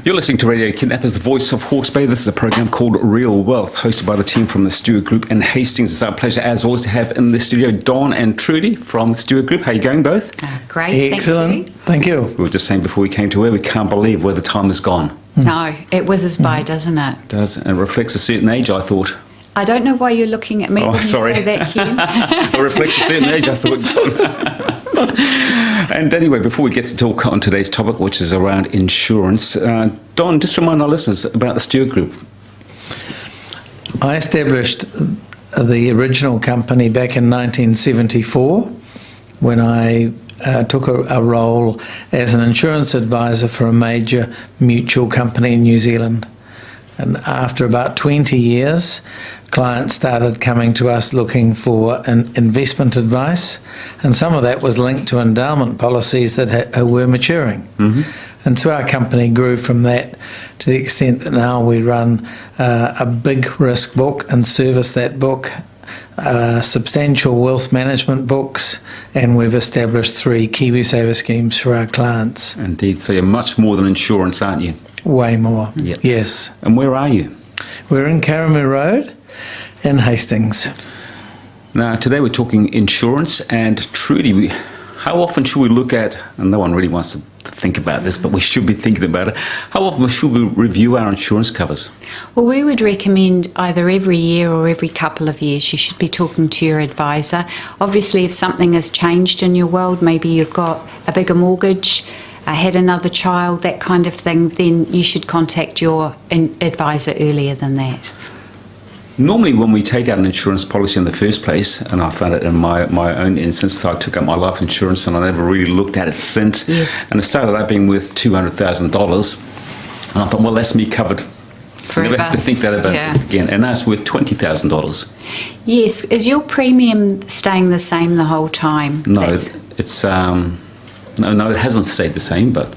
You're listening to Radio Kidnappers, the voice of Hawke's Bay. This is a program called Real Wealth, hosted by the team from the Stewart Group in Hastings. It's our pleasure, as always, to have in the studio Don and Trudi from the Stewart Group. How are you going, both? Great, excellent. Thank you. We were just saying before we came to we can't believe where the time has gone. No, it whizzes by, doesn't it? It does, and it reflects a certain age, I thought. I don't know why you're looking at me when sorry. you say that, Ken. It reflects a certain age, I thought. And anyway, before we get to talk on today's topic, which is around insurance, Don, just remind our listeners about the Stewart Group. I established the original company back in 1974 when I took a role as an insurance advisor for a major mutual company in New Zealand. And after about 20 years, clients started coming to us looking for an investment advice, and some of that was linked to endowment policies that were maturing. Mm-hmm. And so our company grew from that to the extent that now we run a big risk book and service that book, substantial wealth management books, and we've established 3 KiwiSaver schemes for our clients. Indeed, so you're much more than insurance, aren't you? Way more, Yep. Yes. And where are you? We're in Karamu Road in Hastings. Now, today we're talking insurance, and Trudy, how often should we look at, and no one really wants to think about this, but we should be thinking about it, how often should we review our insurance covers? Well, we would recommend either every year or every couple of years you should be talking to your advisor. Obviously, if something has changed in your world, maybe you've got a bigger mortgage, had another child, that kind of thing, then you should contact your advisor earlier than that. Normally when we take out an insurance policy in the first place, and I found it in my own instance, I took out my life insurance and I never really looked at it since. Yes. And it started out being worth $200,000. And I thought, well, that's me covered. Forever. Never have to think that about it again. And now it's worth $20,000. Yes. Is your premium staying the same the whole time? No, it's no, it hasn't stayed the same, but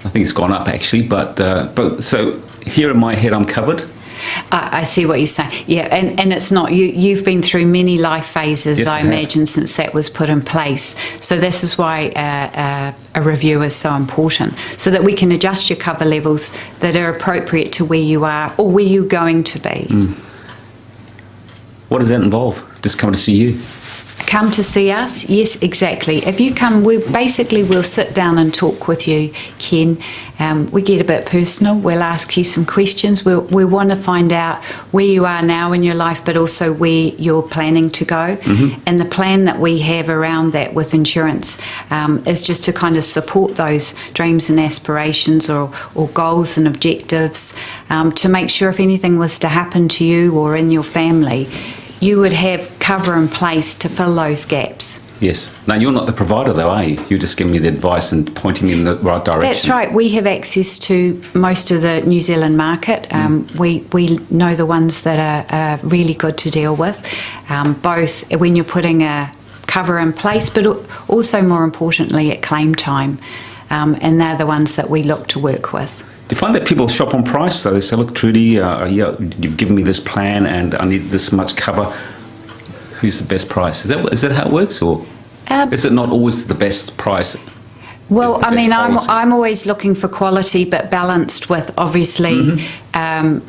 I think it's gone up actually. But so here in my head, I'm covered. I see what you're saying. Yeah, and it's not. You've been through many life phases, Yes, I imagine, since that was put in place. So this is why a review is so important, so that we can adjust your cover levels that are appropriate to where you are or where you're going to be. What does that involve? Just coming to see you? Come to see us? Yes, exactly. If you come, we'll sit down and talk with you, Ken. We get a bit personal. We'll ask you some questions. We want to find out where you are now in your life, but also where you're planning to go. Mm-hmm. And the plan that we have around that with insurance is just to kind of support those dreams and aspirations or goals and objectives to make sure if anything was to happen to you or in your family, you would have cover in place to fill those gaps. Yes. Now, you're not the provider, though, are you? You're just giving me the advice and pointing me in the right direction. That's right. We have access to most of the New Zealand market. We know the ones that are really good to deal with, both when you're putting a cover in place, but also, more importantly, at claim time. And they're the ones that we look to work with. Do you find that people shop on price? So they say, look, Trudy, you've given me this plan and I need this much cover. Who's the best price? Is that how it works? Or is it not always the best price? Well, I mean, I'm always looking for quality, but balanced with, obviously,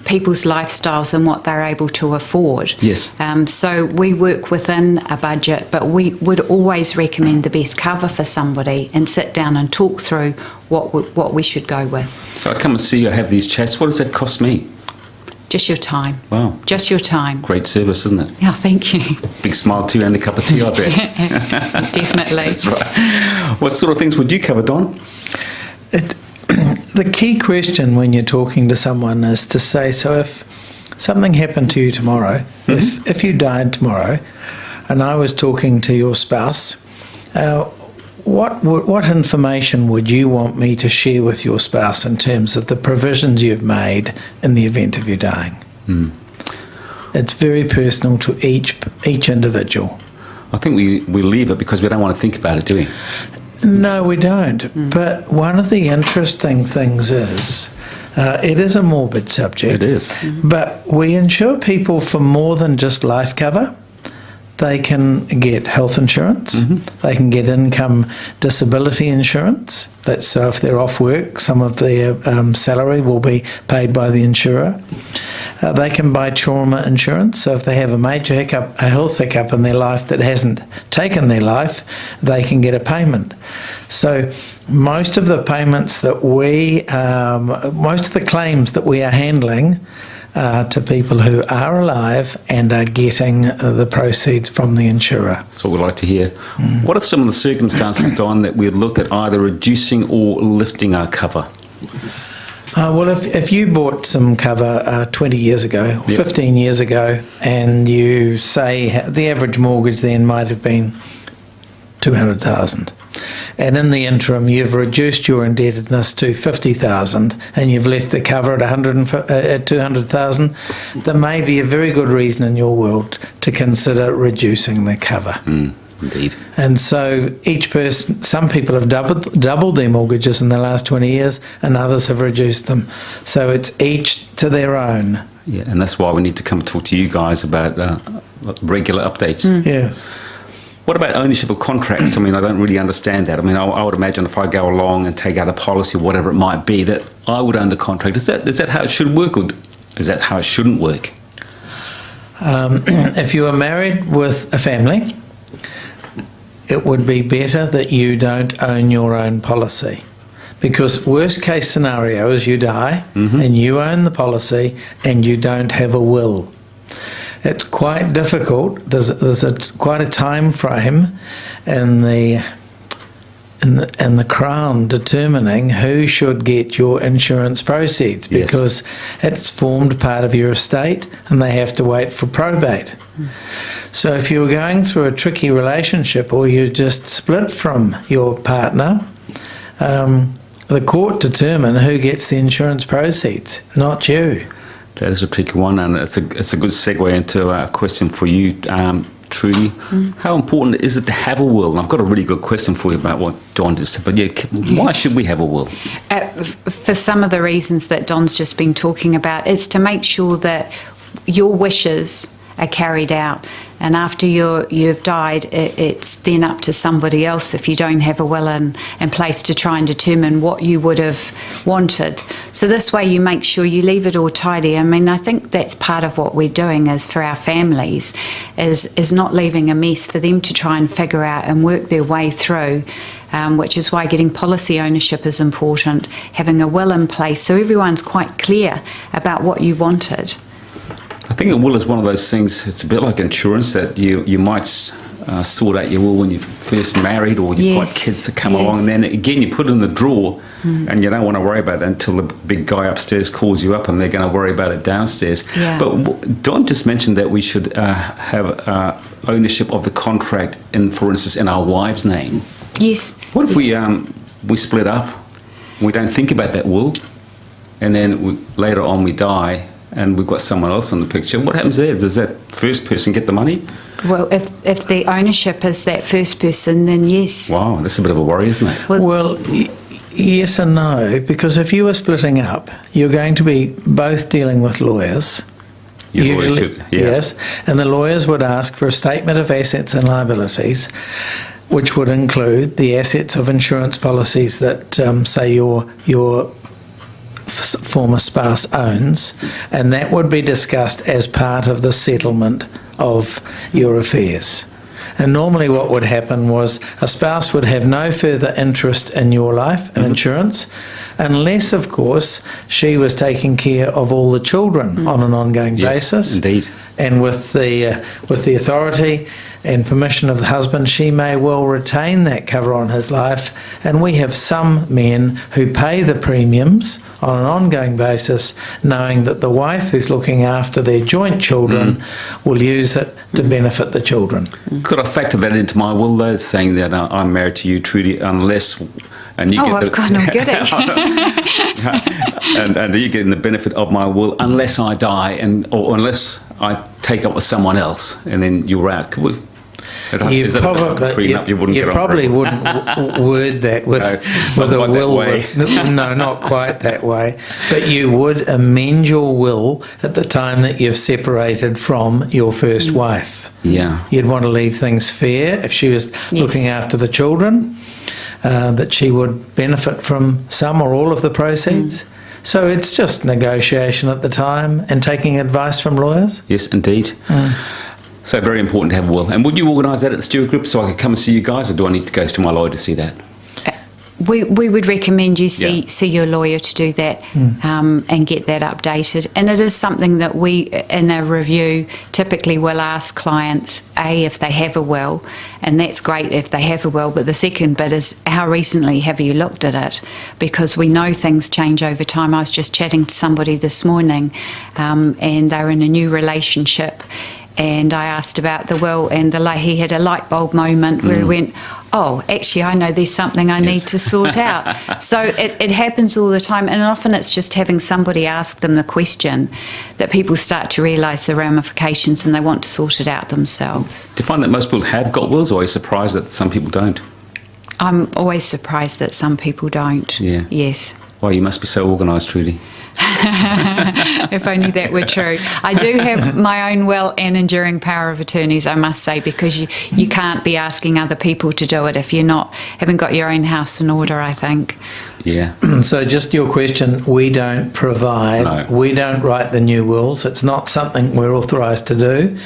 people's lifestyles and what they're able to afford. Yes. So we work within a budget, but we would always recommend the best cover for somebody and sit down and talk through what we should go with. So I come and see you, have these chats. What does that cost me? Just your time. Wow. Just your time. Great service, isn't it? Yeah, thank you. Big smile too, and a cup of tea, I bet. Definitely. That's right. What sort of things would you cover, Don? The key question when you're talking to someone is to say, so if something happened to you tomorrow, if you died tomorrow, and I was talking to your spouse, what information would you want me to share with your spouse in terms of the provisions you've made in the event of you dying? It's very personal to each individual. I think we leave it because we don't want to think about it, do we? No, we don't. But one of the interesting things is, it is a morbid subject. It is. But we insure people for more than just life cover. they can get health insurance, they can get income disability insurance. That's so if they're off work, some of their salary will be paid by the insurer. They can buy trauma insurance, so if they have a major hiccup, a health hiccup in their life that hasn't taken their life, they can get a payment. So most of the payments that most of the claims that we are handling to people who are alive and are getting the proceeds from the insurer. That's what we'd like to hear. What are some of the circumstances, Don, that we'd look at either reducing or lifting our cover? Well, if you bought some cover 20 years ago, or 15 years ago, and you say the average mortgage then might have been 200,000, and in the interim you've reduced your indebtedness to 50,000 and you've left the cover at 200,000, there may be a very good reason in your world to consider reducing the cover. Indeed. And so each person, some people have doubled their mortgages in the last 20 years and others have reduced them. So it's each to their own. Yeah, and that's why we need to come talk to you guys about regular updates. Yes. What about ownership of contracts? I mean, I don't really understand that. I mean, I would imagine if I go along and take out a policy, whatever it might be, that I would own the contract. Is that how it should work, or is that how it shouldn't work? If you are married with a family, it would be better that you don't own your own policy, because worst case scenario is you die and you own the policy and you don't have a will. It's quite difficult. There's quite a time frame in the Crown determining who should get your insurance proceeds, because it's formed part of your estate and they have to wait for probate. So if you're going through a tricky relationship or you just split from your partner, the court determine who gets the insurance proceeds, not you. That is a tricky one, and it's a good segue into a question for you, Trudi. How important is it to have a will? And I've got a really good question for you about what Don just said, but why should we have a will? For some of the reasons that Don's just been talking about, is to make sure that your wishes are carried out, and after you've died, it's then up to somebody else, if you don't have a will in place, to try and determine what you would have wanted. So this way you make sure you leave it all tidy. I mean, I think that's part of what we're doing is for our families, is not leaving a mess for them to try and figure out and work their way through, which is why getting policy ownership is important, having a will in place so everyone's quite clear about what you wanted. I think a will is one of those things, it's a bit like insurance, that you might sort out your will when you're first married, or you've got kids that come along, and then again you put it in the drawer and you don't want to worry about that until the big guy upstairs calls you up and they're going to worry about it downstairs. But Don just mentioned that we should have ownership of the contract in, for instance, in our wife's name. Yes. What if we split up, we don't think about that will, and then later on we die, and we've got someone else in the picture? What happens there? Does that first person get the money? Well, if the ownership is that first person, then yes. Wow, that's a bit of a worry, isn't it? Well, yes and no, because if you are splitting up, you're going to be both dealing with lawyers. You really should, Yes, and the lawyers would ask for a statement of assets and liabilities, which would include the assets of insurance policies that, say, your former spouse owns, and that would be discussed as part of the settlement of your affairs. And normally what would happen was a spouse would have no further interest in your life and insurance, unless, of course, she was taking care of all the children on an ongoing basis. Indeed. And with the authority and permission of the husband, she may well retain that cover on his life. And we have some men who pay the premiums on an ongoing basis, knowing that the wife who's looking after their joint children will use it to benefit the children. Could I factor that into my will, though, saying that I'm married to you, Trudi, unless... And you I've got no goodie. and you're getting the benefit of my will unless I die, or unless I take up with someone else, and then you're out. Could we? Is it a prenup you wouldn't get on probably very wouldn't word that with not a quite that will. way. No, not quite that way. But you would amend your will at the time that you've separated from your first wife. Yeah. You'd want to leave things fair. If she was looking after the children, that she would benefit from some or all of the proceeds. So it's just negotiation at the time and taking advice from lawyers. Yes, indeed. So very important to have a will. And would you organise that at the Stewart Group so I could come and see you guys, or do I need to go to my lawyer to see that? We would recommend you see your lawyer to do that and get that updated. And it is something that we, in a review, typically will ask clients, if they have a will, and that's great if they have a will, but the second bit is how recently have you looked at it? Because we know things change over time. I was just chatting to somebody this morning and they're in a new relationship, and I asked about the will, and he had a light bulb moment where he went, oh, actually, I know there's something I need to sort out. So it happens all the time, and often it's just having somebody ask them the question that people start to realise the ramifications and they want to sort it out themselves. Do you find that most people have got wills, or are you surprised that some people don't? I'm always surprised that some people don't. Yeah. Yes. Well, you must be so organised, Trudy. If only that were true. I do have my own will and enduring power of attorneys, I must say, because you can't be asking other people to do it if you're haven't got your own house in order, I think. Yeah. So just your question, we don't provide, we don't write the new wills. It's not something we're authorised to do,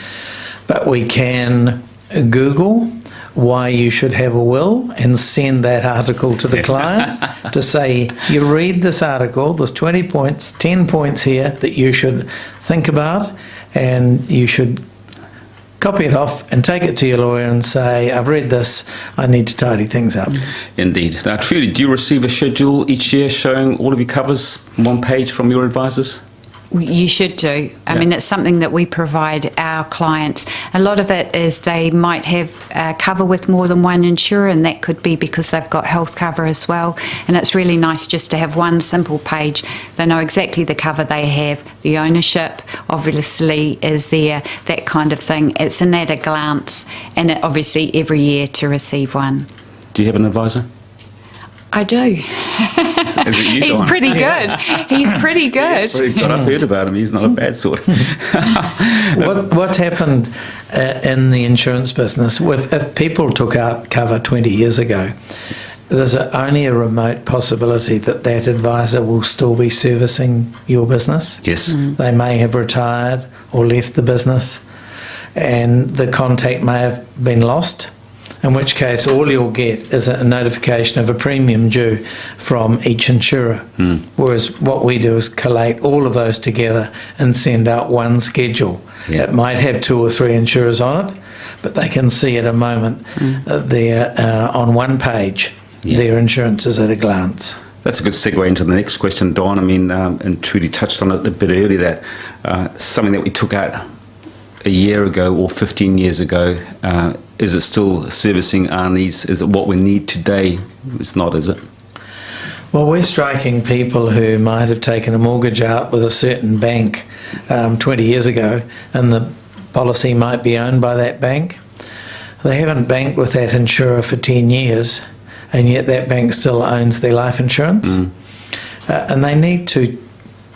but we can Google why you should have a will and send that article to the client to say, you read this article, there's 20 points, 10 points here that you should think about, and you should copy it off and take it to your lawyer and say, I've read this, I need to tidy things up. Indeed. Now, Trudy, do you receive a schedule each year showing all of your covers, one page from your advisors? You should do. I mean, it's something that we provide our clients. A lot of it is they might have cover with more than one insurer, and that could be because they've got health cover as well. And it's really nice just to have one simple page. They know exactly the cover they have, the ownership obviously is there, that kind of thing. It's an at a glance, and obviously every year to receive one. Do you have an advisor? I do. Is it you, He's Don? pretty good. He's pretty good. He's pretty good. I've heard about him. He's not a bad sort. What's happened in the insurance business, if people took out cover 20 years ago, there's only a remote possibility that advisor will still be servicing your business. Yes. They may have retired or left the business, and the contact may have been lost, in which case all you'll get is a notification of a premium due from each insurer. Whereas what we do is collate all of those together and send out one schedule. Yeah. It might have 2 or 3 insurers on it, but they can see at a moment on one page their insurances at a glance. That's a good segue into the next question, Don. I mean, and Trudy touched on it a bit earlier, that something that we took out a year ago or 15 years ago, is it still servicing our needs? Is it what we need today? It's not, is it? Well, we're striking people who might have taken a mortgage out with a certain bank 20 years ago, and the policy might be owned by that bank. They haven't banked with that insurer for 10 years, and yet that bank still owns their life insurance. And they need to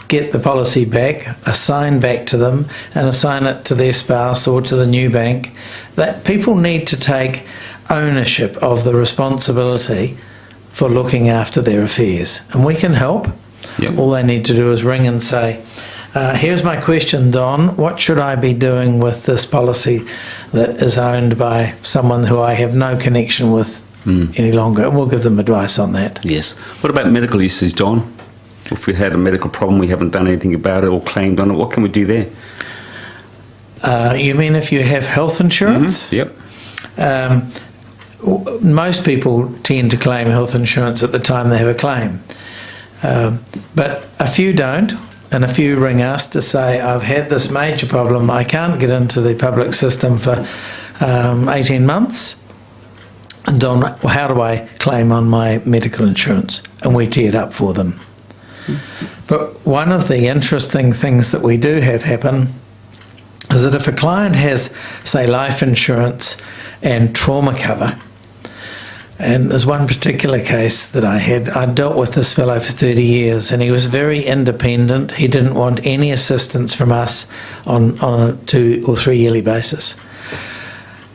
get the policy back, assign back to them, and assign it to their spouse or to the new bank. That people need to take ownership of the responsibility for looking after their affairs, and we can help. Yep. All they need to do is ring and say, here's my question, Don, what should I be doing with this policy that is owned by someone who I have no connection with any longer? And we'll give them advice on that. Yes. What about medical uses, Don? If we had a medical problem, we haven't done anything about it or claimed on it, what can we do there? You mean if you have health insurance? Yep. Most people tend to claim health insurance at the time they have a claim. But a few don't, and a few ring us to say, I've had this major problem, I can't get into the public system for 18 months. And Don, how do I claim on my medical insurance? And we tee it up for them. But one of the interesting things that we do have happen is that if a client has, say, life insurance and trauma cover, and there's one particular case that I dealt with this fellow for 30 years, and he was very independent. He didn't want any assistance from us on a 2 or 3 yearly basis.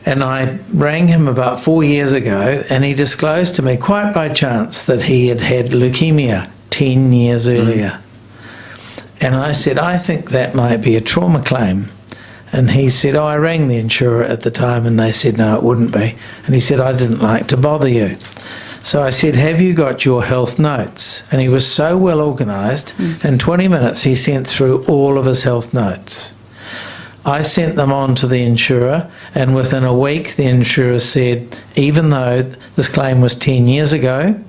And I rang him about 4 years ago, and he disclosed to me, quite by chance, that he had had leukemia 10 years earlier. And I said, I think that might be a trauma claim. And he said, I rang the insurer at the time, and they said, no, it wouldn't be. And he said, I didn't like to bother you. So I said, have you got your health notes? And he was so well organised, in 20 minutes he sent through all of his health notes. I sent them on to the insurer, and within a week the insurer said, even though this claim was 10 years ago,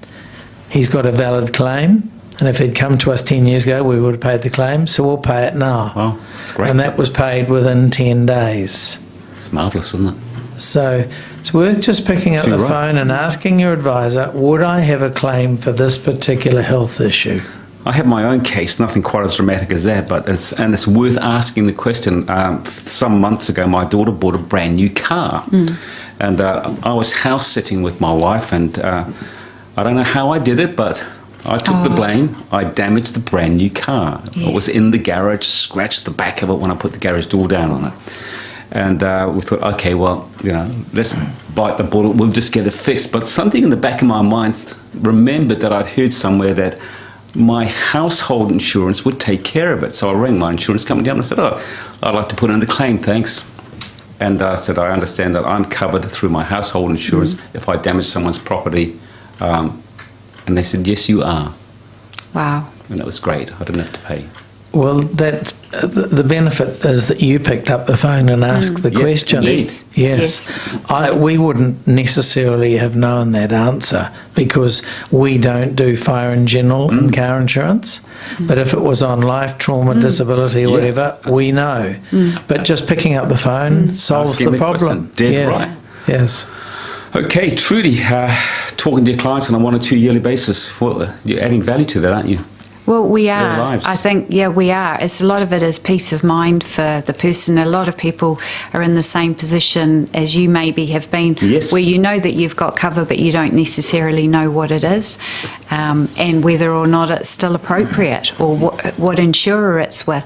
he's got a valid claim, and if he'd come to us 10 years ago, we would have paid the claim, so we'll pay it now. Wow, that's great. And that was paid within 10 days. It's marvellous, isn't it? So it's worth just picking up the phone and asking your advisor, would I have a claim for this particular health issue? I have my own case, nothing quite as dramatic as that, but it's worth asking the question. Some months ago, my daughter bought a brand new car, and I was house sitting with my wife, and I don't know how I did it, but I took the blame. I damaged the brand new car. Yes. It was in the garage, scratched the back of it when I put the garage door down on it. And we thought, okay, well, let's bite the bullet, we'll just get it fixed. But something in the back of my mind remembered that I'd heard somewhere that my household insurance would take care of it. So I rang my insurance company down and I said, I'd like to put in the claim, thanks. And I said, I understand that I'm covered through my household insurance if I damage someone's property. And they said, yes, you are. Wow. And it was great. I didn't have to pay. Well, that's the benefit is that you picked up the phone and asked the question. Yes. Yes. We wouldn't necessarily have known that answer because we don't do fire and general and car insurance. But if it was on life, trauma, disability, or whatever, we know. But just picking up the phone solves Asking the problem. Question. Dead right. Yes. Okay, Trudi, talking to your clients on a 1 or 2 yearly basis, well, you're adding value to that, aren't you? Well, we Their are. lives. I think, we are. A lot of it is peace of mind for the person. A lot of people are in the same position as you maybe have been, where you know that you've got cover, but you don't necessarily know what it is, and whether or not it's still appropriate, or what insurer it's with.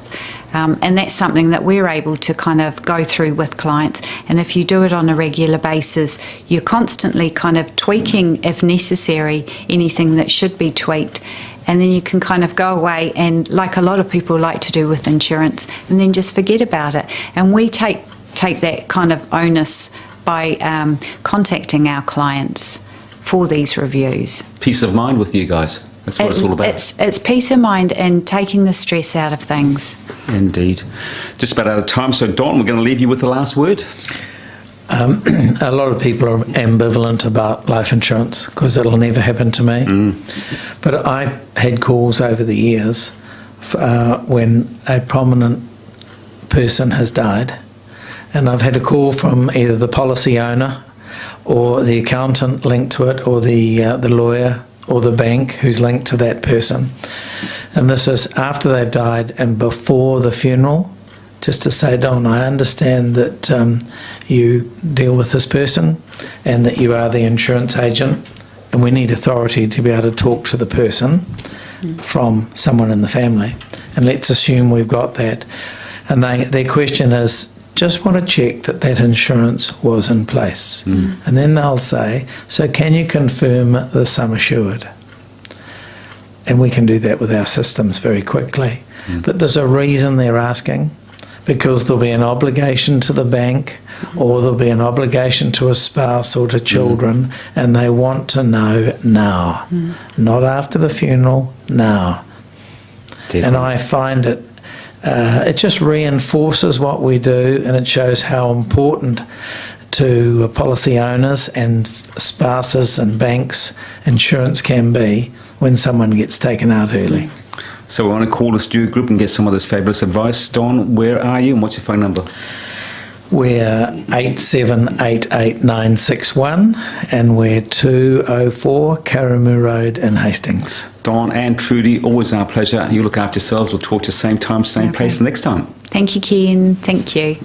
And that's something that we're able to kind of go through with clients. And if you do it on a regular basis, you're constantly kind of tweaking, if necessary, anything that should be tweaked. And then you can kind of go away and, like a lot of people like to do with insurance, and then just forget about it. And we take that kind of onus by contacting our clients for these reviews. Peace of mind with you guys. That's what it's all about. It's peace of mind and taking the stress out of things. Indeed. Just about out of time. So, Don, we're going to leave you with the last word. A lot of people are ambivalent about life insurance because it'll never happen to me. But I've had calls over the years when a prominent person has died, and I've had a call from either the policy owner or the accountant linked to it, or the lawyer or the bank who's linked to that person. And this is after they've died and before the funeral, just to say, Don, I understand that you deal with this person and that you are the insurance agent, and we need authority to be able to talk to the person from someone in the family. And let's assume we've got that. And their question is, just want to check that that insurance was in place. And then they'll say, so can you confirm the sum assured? And we can do that with our systems very quickly. But there's a reason they're asking, because there'll be an obligation to the bank, or there'll be an obligation to a spouse or to children, and they want to know now, not after the funeral, now. And I find it just reinforces what we do, and it shows how important to policy owners and spouses and banks insurance can be when someone gets taken out early. So we want to call the Stewart Group and get some of this fabulous advice. Don, where are you and what's your phone number? We're 8788961 and we're 204 Karamu Road in Hastings. Don and Trudi, always our pleasure. You look after yourselves. We'll talk to you same time, same place next time. Thank you, Ken. Thank you.